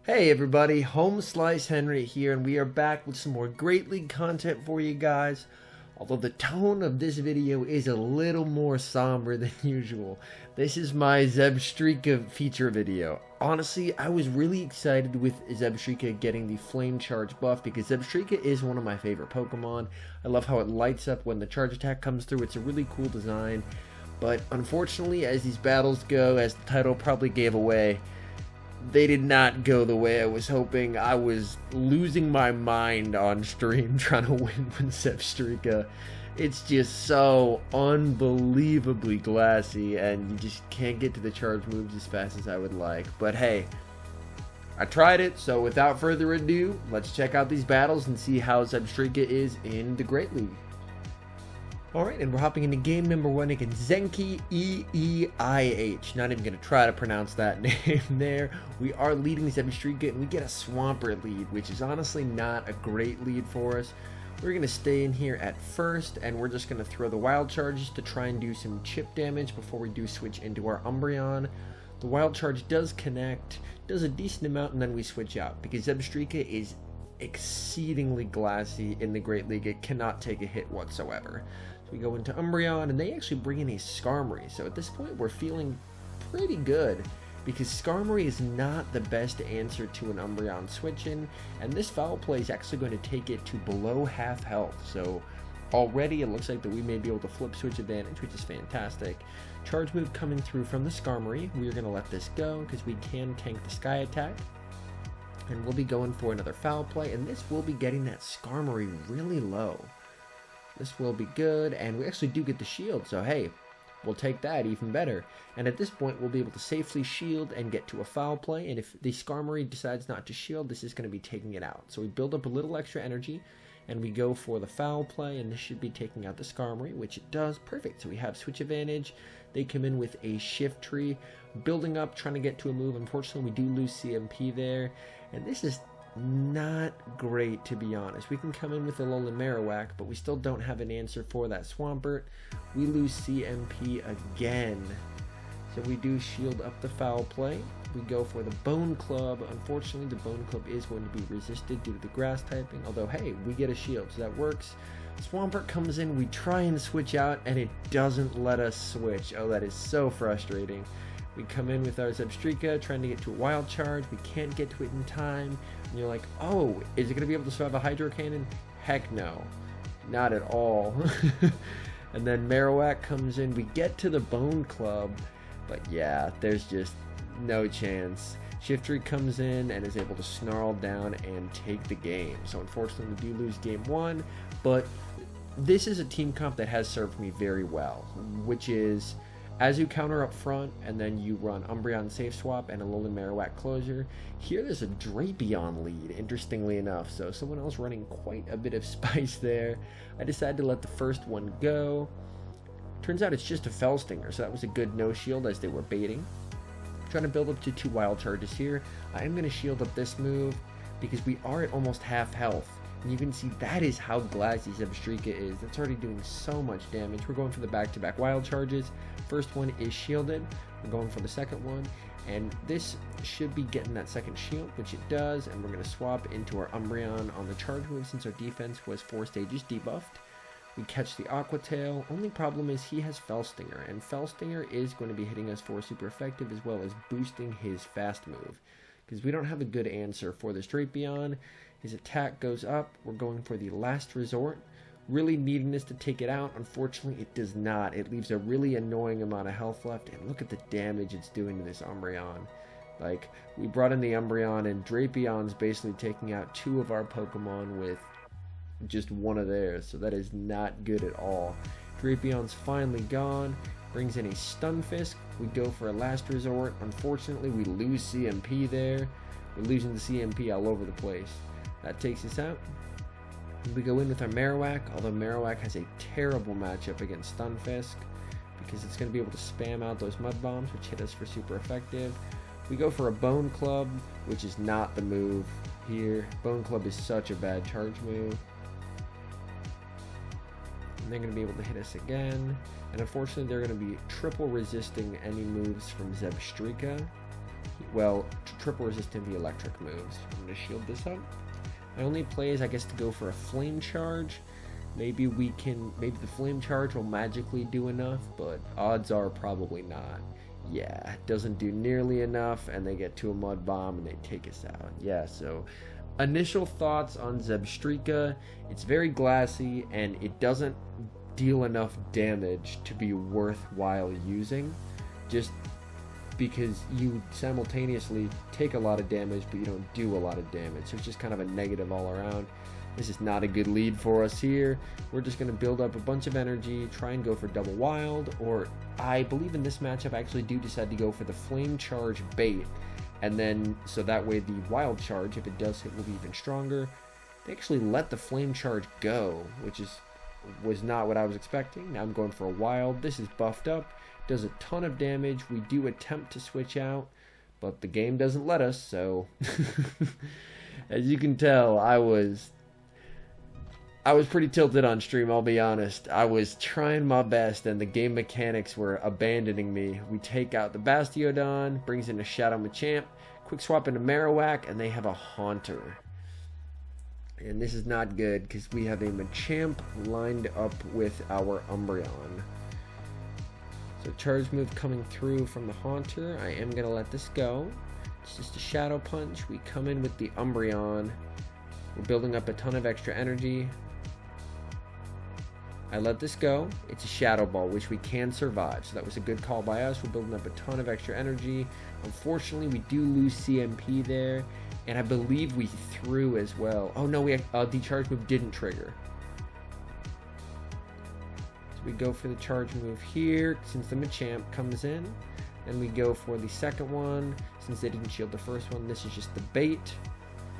Hey everybody, HomeSliceHenry here, and we are back with some more Great League content for you guys. Although the tone of this video is a little more somber than usual. This is my Zebstrika feature video. Honestly, I was really excited with Zebstrika getting the Flame Charge buff because Zebstrika is one of my favorite Pokemon. I love how it lights up when the charge attack comes through. It's a really cool design. But unfortunately, as these battles go, as the title probably gave away, they did not go the way I was hoping. I was losing my mind on stream trying to win with Zebstrika. It's just so unbelievably glassy, and you just can't get to the charge moves as fast as I would like. But hey, I tried it, so without further ado, let's check out these battles and see how Zebstrika is in the Great League. Alright, and we're hopping into game number 1 against Zenki EEIH. Not even going to try to pronounce that name there. We are leading Zebstrika, and we get a Swampert lead, which is honestly not a great lead for us. We're going to stay in here at first, and we're just going to throw the Wild Charges to try and do some chip damage before we do switch into our Umbreon. The Wild Charge does connect, does a decent amount, and then we switch out, because Zebstrika is exceedingly glassy in the Great League. It cannot take a hit whatsoever. We go into Umbreon, and they actually bring in a Skarmory. So at this point, we're feeling pretty good because Skarmory is not the best answer to an Umbreon switch-in, and this foul play is actually going to take it to below half health. So already it looks like that we may be able to flip switch advantage, which is fantastic. Charge move coming through from the Skarmory. We're going to let this go because we can tank the Sky Attack. And we'll be going for another foul play, and this will be getting that Skarmory really low. This will be good, and we actually do get the shield, so hey, we'll take that even better. And at this point, we'll be able to safely shield and get to a foul play, and if the Skarmory decides not to shield, this is going to be taking it out. So we build up a little extra energy, and we go for the foul play, and this should be taking out the Skarmory, which it does. Perfect. So we have switch advantage. They come in with a shift tree, building up, trying to get to a move. Unfortunately, we do lose CMP there, and this is not great, to be honest. We can come in with a Alolan Marowak, but we still don't have an answer for that Swampert. We lose CMP again. So we do shield up the foul play. We go for the Bone Club. Unfortunately, the Bone Club is going to be resisted due to the grass typing, although hey, we get a shield, so that works. Swampert comes in, we try and switch out, and it doesn't let us switch. Oh, that is so frustrating. We come in with our Zebstrika, trying to get to a Wild Charge. We can't get to it in time. And you're like, oh, is it going to be able to survive a Hydro Cannon? Heck no. Not at all. And then Marowak comes in. We get to the Bone Club. But yeah, there's just no chance. Shiftry comes in and is able to snarl down and take the game. So unfortunately, we do lose game 1. But this is a team comp that has served me very well, which is, as you counter up front, and then you run Umbreon Safe Swap and a Alolan Marowak closer. Here there's a Drapion lead, interestingly enough, so someone else running quite a bit of spice there. I decided to let the first one go. Turns out it's just a Fell Stinger, so that was a good no shield as they were baiting. Trying to build up to 2 Wild Charges here. I am going to shield up this move because we are at almost half health. And you can see that is how glassy Zebstrika is. That's already doing so much damage. We're going for the back-to-back Wild Charges. First one is shielded. We're going for the second one. And this should be getting that second shield, which it does. And we're going to swap into our Umbreon on the charge move since our defense was 4 stages debuffed. We catch the Aqua Tail. Only problem is he has Fell Stinger. And Fell Stinger is going to be hitting us for super effective as well as boosting his fast move. Because we don't have a good answer for this Drapion. His attack goes up. We're going for the Last Resort. Really needing this to take it out. Unfortunately, it does not. It leaves a really annoying amount of health left. And look at the damage it's doing to this Umbreon. Like, we brought in the Umbreon, and Drapion's basically taking out 2 of our Pokemon with just 1 of theirs. So that is not good at all. Drapion's finally gone. Brings in a Stunfisk. We go for a Last Resort. Unfortunately, we lose CMP there. We're losing the CMP all over the place. That takes us out. We go in with our Marowak, although Marowak has a terrible matchup against Stunfisk because it's going to be able to spam out those Mud Bombs, which hit us for super effective. We go for a Bone Club, which is not the move here. Bone Club is such a bad charge move. And they're going to be able to hit us again. And unfortunately, they're going to be triple resisting any moves from Zebstrika. well, triple resistant the electric moves. I'm going to shield this up. My only play is, I guess, to go for a flame charge. Maybe the flame charge will magically do enough, but odds are probably not. Yeah, it doesn't do nearly enough, and they get to a mud bomb and they take us out. Yeah, so initial thoughts on Zebstrika: it's very glassy and it doesn't deal enough damage to be worthwhile using, just because you simultaneously take a lot of damage but you don't do a lot of damage, so it's just kind of a negative all around. This is not a good lead for us here. We're just going to build up a bunch of energy, try and go for double wild, or I believe in this matchup I actually do decide to go for the flame charge bait, and then so that way the wild charge, if it does hit, will be even stronger. They actually let the flame charge go, which was not what I was expecting. Now I'm going for a wild. This is buffed up, does a ton of damage. We do attempt to switch out, but the game doesn't let us, so as you can tell, I was pretty tilted on stream, I'll be honest. I was trying my best and the game mechanics were abandoning me. We take out the Bastiodon, brings in a Shadow Machamp, quick swap into Marowak, and they have a Haunter. And this is not good because we have a Machamp lined up with our Umbreon. So charge move coming through from the Haunter. I am going to let this go. It's just a Shadow Punch. We come in with the Umbreon. We're building up a ton of extra energy. I let this go. It's a Shadow Ball, which we can survive. So that was a good call by us. We're building up a ton of extra energy. Unfortunately, we do lose CMP there. And I believe we threw as well. Oh no, the charge move didn't trigger. So we go for the charge move here since the Machamp comes in. Then we go for the second one. Since they didn't shield the first one, this is just the bait.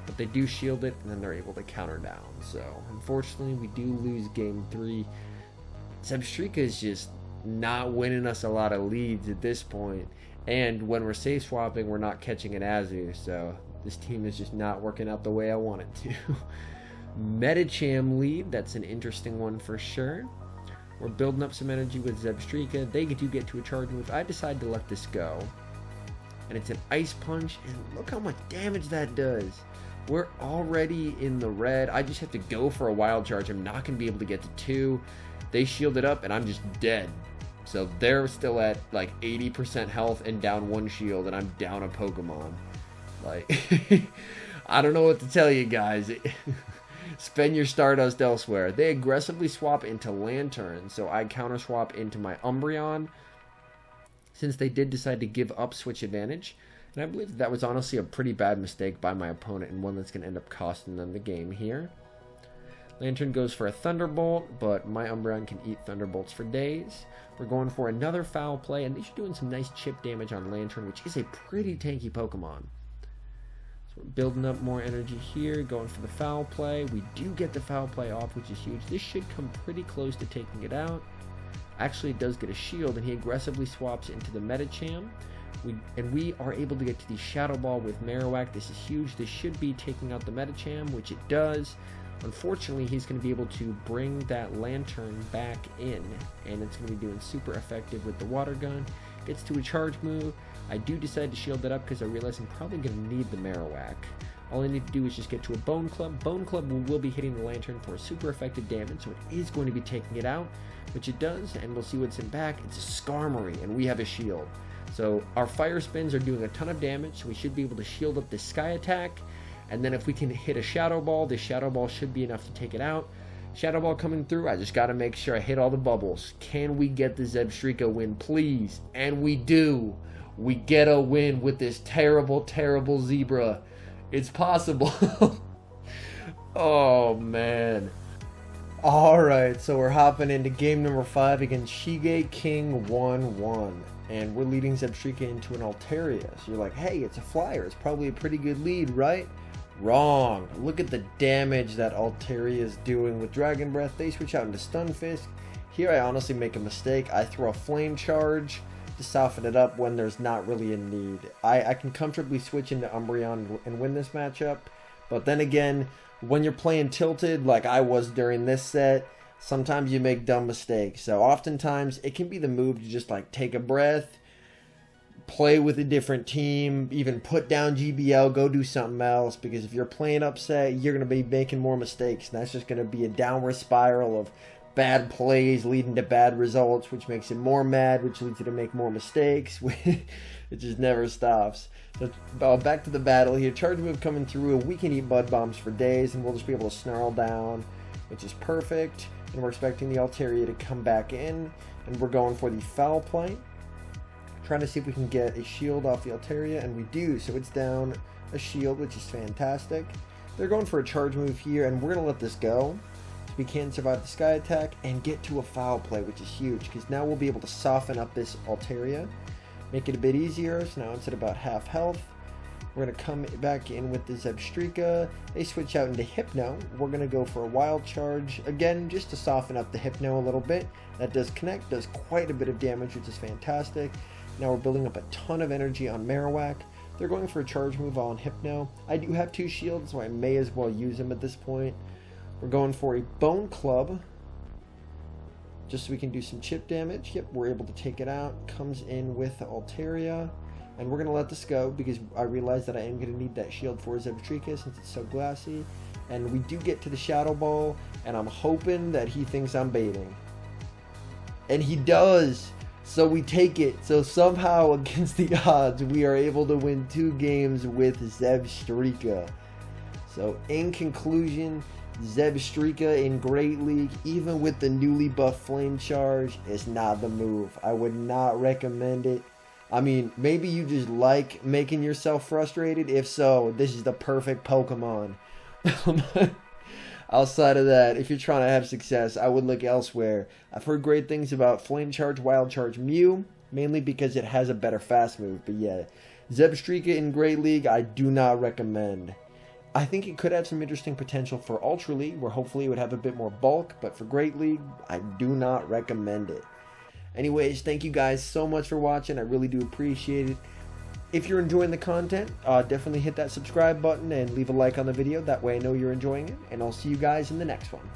But they do shield it, and then they're able to counter down. So, unfortunately, we do lose game 3. Zebstrika is just not winning us a lot of leads at this point. And when we're safe swapping, we're not catching an Azu. So, this team is just not working out the way I want it to. Metacham lead, that's an interesting one for sure. We're building up some energy with Zebstrika. They do get to a charge move. I decide to let this go. And it's an Ice Punch, and look how much damage that does. We're already in the red. I just have to go for a wild charge. I'm not going to be able to get to 2. They shield it up, and I'm just dead. So they're still at like 80% health and down 1 shield, and I'm down a Pokemon. Like, I don't know what to tell you guys. Spend your Stardust elsewhere. They aggressively swap into Lantern, so I counter swap into my Umbreon, since they did decide to give up switch advantage. And I believe that was honestly a pretty bad mistake by my opponent, and one that's going to end up costing them the game here. Lantern goes for a Thunderbolt, but my Umbreon can eat Thunderbolts for days. We're going for another foul play, and these are doing some nice chip damage on Lantern, which is a pretty tanky Pokemon. So we're building up more energy here, going for the foul play. We do get the foul play off, which is huge. This should come pretty close to taking it out. Actually, it does get a shield, and he aggressively swaps into the Metacham. We are able to get to the Shadow Ball with Marowak. This is huge. This should be taking out the Metacham, which it does. Unfortunately, he's going to be able to bring that Lantern back in, and it's going to be doing super effective with the Water Gun. Gets to a charge move. I do decide to shield that up because I realize I'm probably going to need the Marowak. All I need to do is just get to a Bone Club. Bone Club will be hitting the Lantern for super effective damage, so it is going to be taking it out, which it does, and we'll see what's in back. It's a Skarmory, and we have a shield. So our fire spins are doing a ton of damage, so we should be able to shield up this Sky Attack. And then if we can hit a Shadow Ball, this Shadow Ball should be enough to take it out. Shadow Ball coming through. I just got to make sure I hit all the bubbles. Can we get the Zebstrika win, please? And we do. We get a win with this terrible, terrible Zebra. It's possible. Oh, man. Alright, so we're hopping into game number 5 against Shige King 1-1. And we're leading Zebstrika into an Altaria. So you're like, hey, it's a flyer. It's probably a pretty good lead, right? Wrong. Look at the damage that Altaria is doing with Dragon Breath. They switch out into Stunfisk. Here I honestly make a mistake. I throw a Flame Charge to soften it up when there's not really a need. I can comfortably switch into Umbreon and win this matchup. But then again, when you're playing tilted like I was during this set, sometimes you make dumb mistakes. So oftentimes it can be the move to just like take a breath, play with a different team, even put down GBL, go do something else, because if you're playing upset, you're going to be making more mistakes, and that's just going to be a downward spiral of bad plays leading to bad results, which makes it more mad, which leads you to make more mistakes. It just never stops. So back to the battle here. Charge move coming through. We can eat Bud Bombs for days, and we'll just be able to snarl down, which is perfect. And we're expecting the Altaria to come back in, and we're going for the foul play. Trying to see if we can get a shield off the Altaria, and we do. So it's down a shield, which is fantastic. They're going for a charge move here, and we're going to let this go. So we can survive the sky attack and get to a foul play, which is huge, because now we'll be able to soften up this Altaria, make it a bit easier. So now it's at about half health. We're going to come back in with the Zebstrika. They switch out into Hypno. We're going to go for a wild charge, again, just to soften up the Hypno a little bit. That does connect, does quite a bit of damage, which is fantastic. Now we're building up a ton of energy on Marowak. They're going for a charge move on Hypno. I do have 2 shields, so I may as well use them at this point. We're going for a Bone Club, just so we can do some chip damage. Yep, we're able to take it out. Comes in with the Altaria. And we're going to let this go, because I realize that I am going to need that shield for Zebstrika since it's so glassy. And we do get to the Shadow Ball, and I'm hoping that he thinks I'm baiting. And he does! So we take it. So somehow, against the odds, we are able to win 2 games with Zebstrika. So in conclusion, Zebstrika in Great League, even with the newly buffed Flame Charge, is not the move. I would not recommend it. I mean, maybe you just like making yourself frustrated. If so, this is the perfect Pokemon. Outside of that, if you're trying to have success, I would look elsewhere. I've heard great things about Flame Charge, Wild Charge Mew, mainly because it has a better fast move. But yeah, Zebstrika in Great League, I do not recommend. I think it could have some interesting potential for Ultra League, where hopefully it would have a bit more bulk. But for Great League, I do not recommend it. Anyways, thank you guys so much for watching. I really do appreciate it. If you're enjoying the content, definitely hit that subscribe button and leave a like on the video. That way I know you're enjoying it. And I'll see you guys in the next one.